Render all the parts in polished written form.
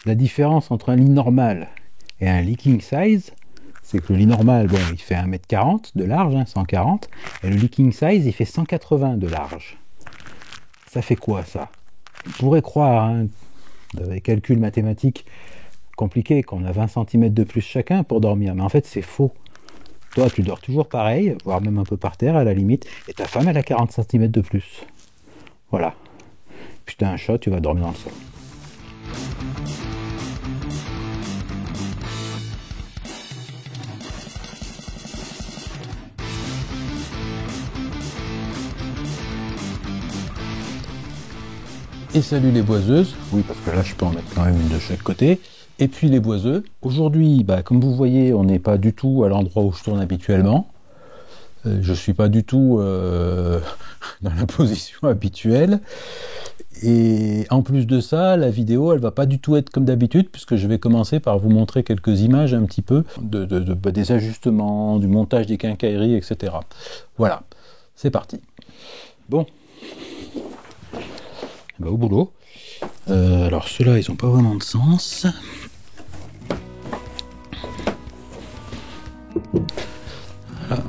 La différence entre un lit normal et un lit king size, c'est que le lit normal, bon, il fait 1m40 de large, 140, et le lit king size, il fait 180 de large. Ça fait quoi, ça? On pourrait croire, dans les calculs mathématiques compliqués, qu'on a 20 cm de plus chacun pour dormir, mais en fait, c'est faux. Toi, tu dors toujours pareil, voire même un peu par terre à la limite, et ta femme, elle a 40 cm de plus. Voilà. Puis t'as un chat, tu vas dormir dans le sol. Et salut les boiseuses, oui parce que là je peux en mettre quand même une de chaque côté, et puis les boiseux. Aujourd'hui, comme vous voyez, on n'est pas du tout à l'endroit où je tourne habituellement, je suis pas du tout dans la position habituelle, et en plus de ça, la vidéo elle va pas du tout être comme d'habitude, puisque je vais commencer par vous montrer quelques images un petit peu, des ajustements, du montage des quincailleries, etc. Voilà, c'est parti. Bon. Au boulot. Alors ceux-là, ils n'ont pas vraiment de sens. Voilà.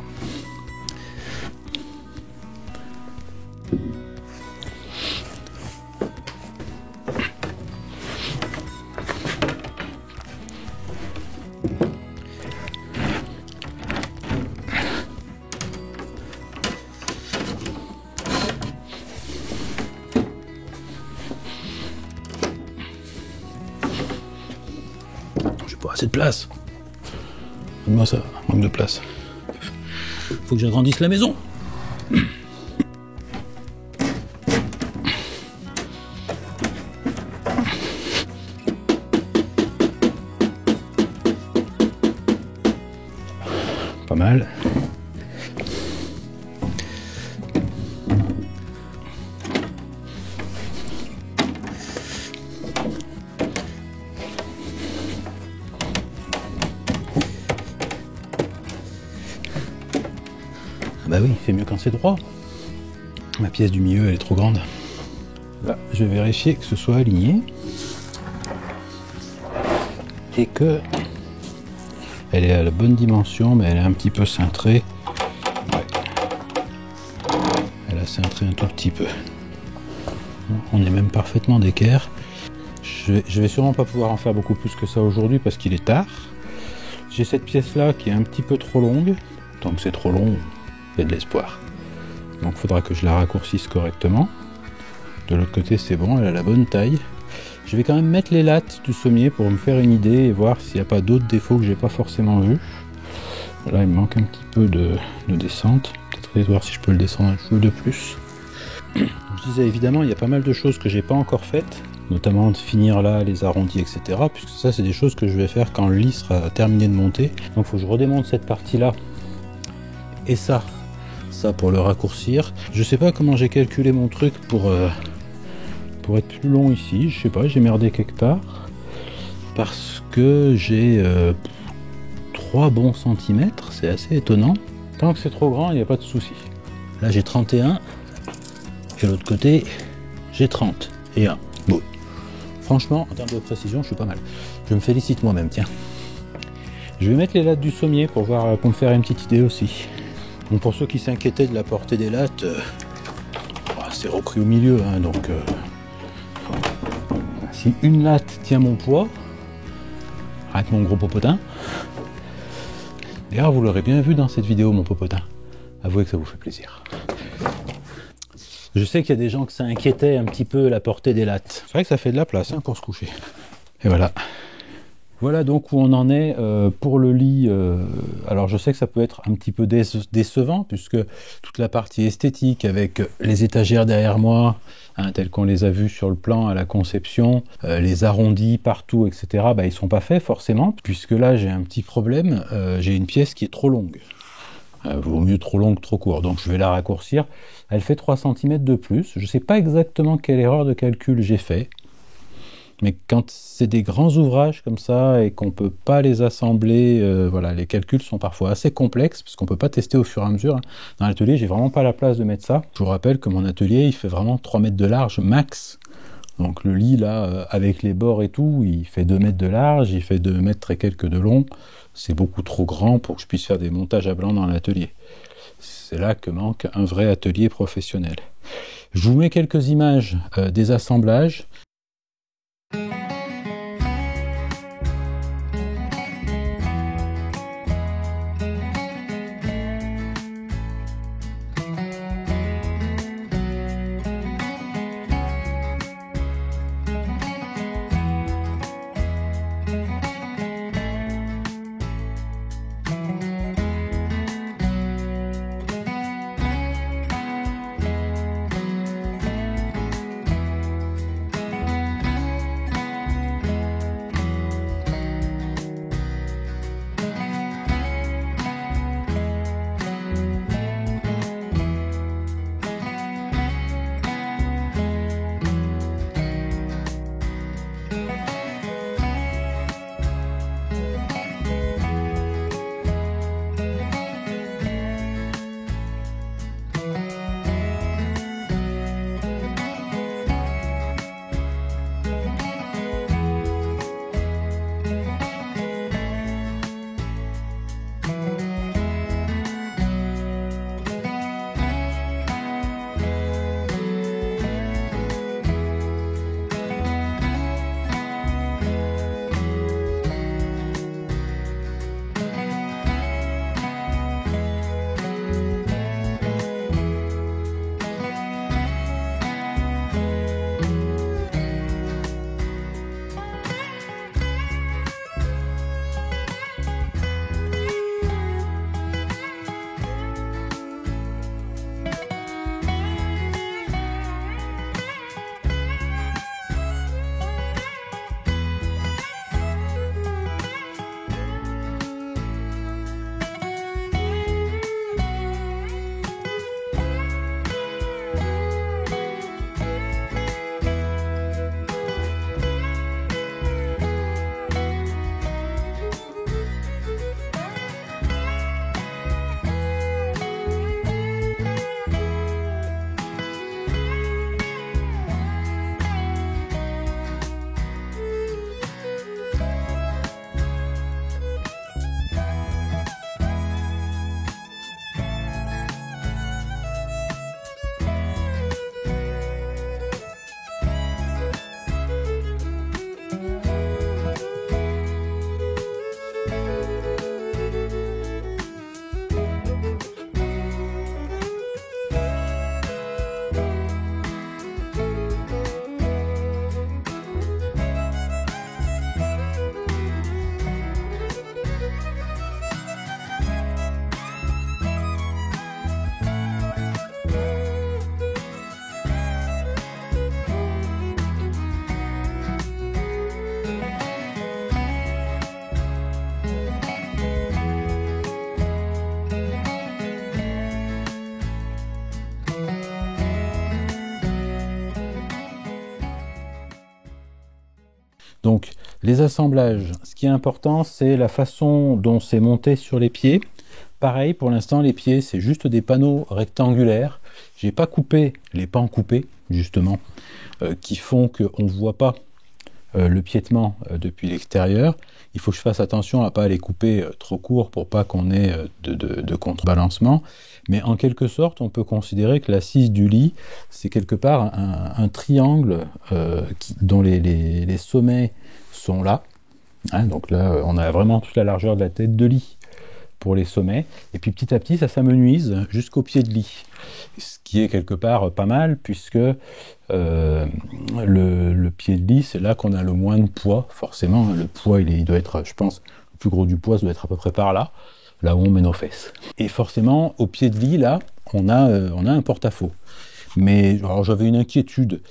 Pas assez de place. Moi ça manque de place. Faut que j'agrandisse la maison. Pas mal. Bah oui, c'est mieux quand c'est droit. Ma pièce du milieu, elle est trop grande. Là, je vais vérifier que ce soit aligné. Et que elle est à la bonne dimension, mais elle est un petit peu cintrée. Ouais. Elle a cintré un tout petit peu. On est même parfaitement d'équerre. Je vais sûrement pas pouvoir en faire beaucoup plus que ça aujourd'hui parce qu'il est tard. J'ai cette pièce là qui est un petit peu trop longue. Tant que c'est trop long, il y a de l'espoir. Donc il faudra que je la raccourcisse correctement. De l'autre côté c'est bon, elle a la bonne taille. Je vais quand même mettre les lattes du sommier pour me faire une idée et voir s'il n'y a pas d'autres défauts que j'ai pas forcément vus. Là il me manque un petit peu de descente. Peut-être voir si je peux le descendre un peu de plus. Je disais évidemment il y a pas mal de choses que j'ai pas encore faites, notamment de finir là les arrondis, etc. Puisque ça c'est des choses que je vais faire quand le lit sera terminé de monter. Donc il faut que je redémonte cette partie là. Et ça pour le raccourcir. Je sais pas comment j'ai calculé mon truc pour être plus long ici. Je sais pas, j'ai merdé quelque part. Parce que j'ai 3 bons centimètres, c'est assez étonnant. Tant que c'est trop grand, il n'y a pas de souci. Là j'ai 31 et l'autre côté j'ai 30 et 1. Bon. Franchement, en termes de précision, je suis pas mal. Je me félicite moi-même, tiens. Je vais mettre les lattes du sommier pour me faire une petite idée aussi. Bon, pour ceux qui s'inquiétaient de la portée des lattes, c'est repris au milieu, donc si une latte tient mon poids, avec mon gros popotin, d'ailleurs vous l'aurez bien vu dans cette vidéo mon popotin, avouez que ça vous fait plaisir. Je sais qu'il y a des gens que ça inquiétait un petit peu la portée des lattes. C'est vrai que ça fait de la place pour se coucher. Et voilà. Voilà donc où on en est pour le lit. Alors je sais que ça peut être un petit peu décevant puisque toute la partie esthétique avec les étagères derrière moi, telles qu'on les a vues sur le plan à la conception, les arrondis partout, etc. Ils sont pas faits forcément puisque là j'ai un petit problème. J'ai une pièce qui est trop longue. Vaut mieux trop long que trop court. Donc je vais la raccourcir. Elle fait 3 cm de plus. Je sais pas exactement quelle erreur de calcul j'ai fait. Mais quand c'est des grands ouvrages comme ça et qu'on peut pas les assembler, voilà, les calculs sont parfois assez complexes parce qu'on peut pas tester au fur et à mesure. Dans l'atelier, j'ai vraiment pas la place de mettre ça. Je vous rappelle que mon atelier, il fait vraiment 3 mètres de large max. Donc le lit là, avec les bords et tout, il fait 2 mètres de large, il fait 2 mètres et quelques de long. C'est beaucoup trop grand pour que je puisse faire des montages à blanc dans l'atelier. C'est là que manque un vrai atelier professionnel. Je vous mets quelques images des assemblages. Donc les assemblages, ce qui est important, c'est la façon dont c'est monté sur les pieds. Pareil, pour l'instant, les pieds, c'est juste des panneaux rectangulaires. J'ai pas coupé les pans coupés, justement, qui font qu'on ne voit pas le piétement depuis l'extérieur. Il faut que je fasse attention à pas les couper trop court pour pas qu'on ait de contrebalancement. Mais en quelque sorte, on peut considérer que l'assise du lit, c'est quelque part un triangle dont les sommets sont là. Hein, donc là, on a vraiment toute la largeur de la tête de lit pour les sommets. Et puis petit à petit, ça s'amenuise jusqu'au pied de lit. Ce qui est quelque part pas mal, puisque le pied de lit, c'est là qu'on a le moins de poids, forcément. Le poids, il doit être, je pense, le plus gros du poids, ça doit être à peu près par là où on met nos fesses. Et forcément, au pied de lit, là, on a un porte-à-faux. Mais alors j'avais une inquiétude,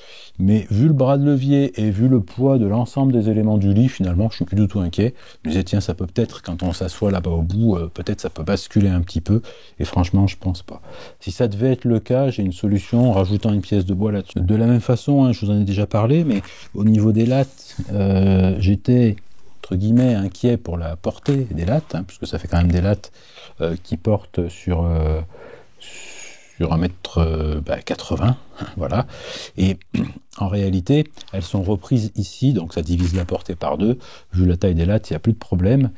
mais vu le bras de levier et vu le poids de l'ensemble des éléments du lit, finalement, je suis plus du tout inquiet. Je me disais, tiens, ça peut peut-être, quand on s'assoit là-bas au bout, peut-être ça peut basculer un petit peu. Et franchement, je pense pas. Si ça devait être le cas, j'ai une solution en rajoutant une pièce de bois là-dessus. De la même façon, hein, je vous en ai déjà parlé, mais au niveau des lattes, j'étais entre guillemets inquiet pour la portée des lattes, hein, puisque ça fait quand même des lattes qui portent sur sur 1m80, voilà. Et en réalité, elles sont reprises ici, donc ça divise la portée par deux. Vu la taille des lattes, il n'y a plus de problème.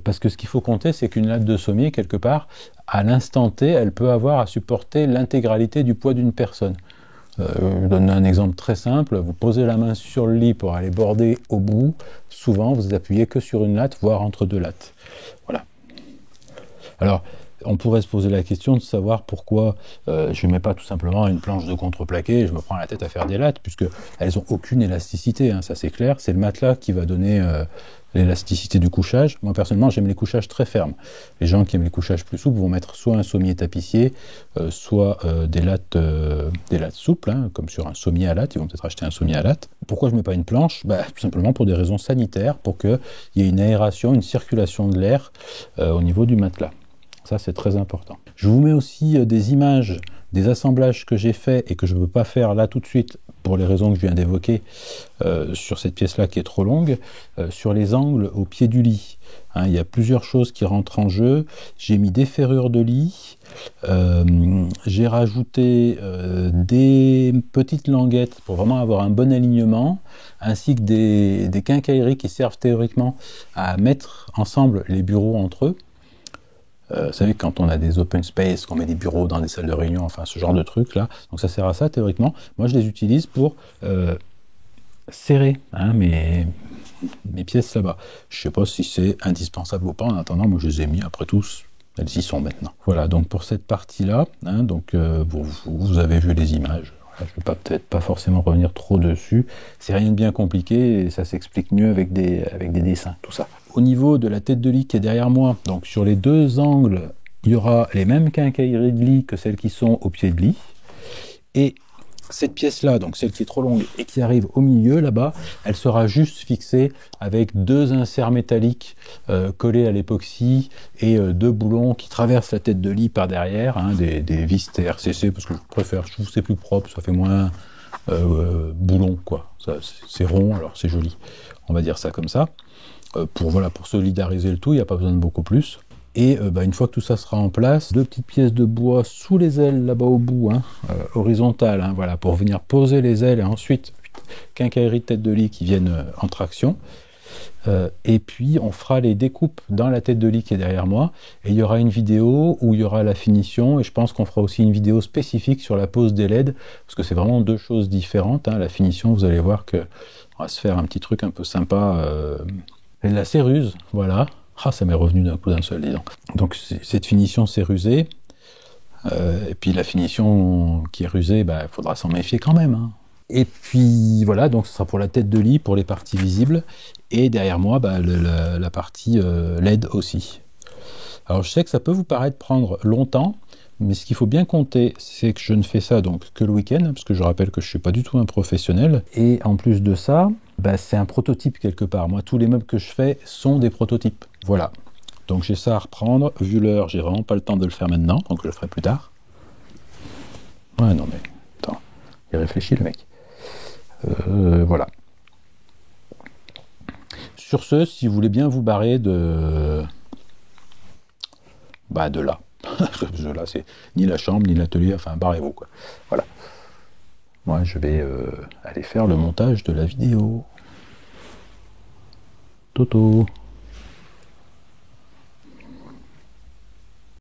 Parce que ce qu'il faut compter, c'est qu'une latte de sommier, quelque part, à l'instant T, elle peut avoir à supporter l'intégralité du poids d'une personne. Je vous donne un exemple très simple. Vous posez la main sur le lit pour aller border au bout. Souvent, vous appuyez que sur une latte, voire entre deux lattes. Voilà. Alors, on pourrait se poser la question de savoir pourquoi je ne mets pas tout simplement une planche de contreplaqué et je me prends la tête à faire des lattes, puisque elles n'ont aucune élasticité, hein, ça c'est clair. C'est le matelas qui va donner l'élasticité du couchage. Moi personnellement, j'aime les couchages très fermes. Les gens qui aiment les couchages plus souples vont mettre soit un sommier tapissier, soit des lattes souples, hein, comme sur un sommier à lattes. Ils vont peut-être acheter un sommier à lattes. Pourquoi je ne mets pas une planche? Tout simplement pour des raisons sanitaires, pour qu'il y ait une aération, une circulation de l'air au niveau du matelas. Ça, c'est très important. Je vous mets aussi des images des assemblages que j'ai faits et que je ne peux pas faire là tout de suite pour les raisons que je viens d'évoquer sur cette pièce-là qui est trop longue, sur les angles au pied du lit. Hein, il y a plusieurs choses qui rentrent en jeu. J'ai mis des ferrures de lit, j'ai rajouté des petites languettes pour vraiment avoir un bon alignement, ainsi que des quincailleries qui servent théoriquement à mettre ensemble les bureaux entre eux. Vous savez, quand on a des open space, qu'on met des bureaux dans des salles de réunion, enfin ce genre de trucs là, donc ça sert à ça théoriquement. Moi je les utilise pour serrer mes pièces là-bas. Je ne sais pas si c'est indispensable ou pas, en attendant, moi je les ai mis, après tous, elles y sont maintenant. Voilà, donc pour cette partie-là, hein, donc vous avez vu les images. Je ne vais peut-être pas forcément revenir trop dessus. C'est rien de bien compliqué et ça s'explique mieux avec des dessins, tout ça. Au niveau de la tête de lit qui est derrière moi, donc sur les deux angles, il y aura les mêmes quincailleries de lit que celles qui sont au pied de lit. Et cette pièce-là, donc celle qui est trop longue et qui arrive au milieu là-bas, elle sera juste fixée avec deux inserts métalliques collés à l'époxy et deux boulons qui traversent la tête de lit par derrière, hein, des vis TRCC, parce que je trouve que c'est plus propre, ça fait moins boulon, quoi. C'est rond, alors c'est joli. On va dire ça comme ça. Pour solidariser le tout, il n'y a pas besoin de beaucoup plus. Et une fois que tout ça sera en place, deux petites pièces de bois sous les ailes là-bas au bout, hein, horizontales, hein, voilà, pour venir poser les ailes et ensuite quincaillerie de tête de lit qui viennent en traction. Et puis on fera les découpes dans la tête de lit qui est derrière moi et il y aura une vidéo où il y aura la finition et je pense qu'on fera aussi une vidéo spécifique sur la pose des LED parce que c'est vraiment deux choses différentes, hein. La finition, vous allez voir que on va se faire un petit truc un peu sympa, la céruse, voilà. Ah, ça m'est revenu d'un coup d'un seul, dis donc. Donc cette finition c'est rusé, et puis la finition qui est rusée, il faudra s'en méfier quand même, hein. Et puis voilà, donc ce sera pour la tête de lit, pour les parties visibles, et derrière moi, la partie LED aussi. Alors je sais que ça peut vous paraître prendre longtemps, mais ce qu'il faut bien compter, c'est que je ne fais ça donc que le week-end, parce que je rappelle que je ne suis pas du tout un professionnel, et en plus de ça, c'est un prototype quelque part. Moi, tous les meubles que je fais sont des prototypes. Voilà. Donc j'ai ça à reprendre. Vu l'heure, j'ai vraiment pas le temps de le faire maintenant, donc je le ferai plus tard. Ouais, non mais, attends, il réfléchit le mec. Voilà. Sur ce, si vous voulez bien vous barrer de là. Là, c'est ni la chambre, ni l'atelier, enfin, barrez-vous, quoi. Voilà. Moi, je vais aller faire le montage de la vidéo. Toto.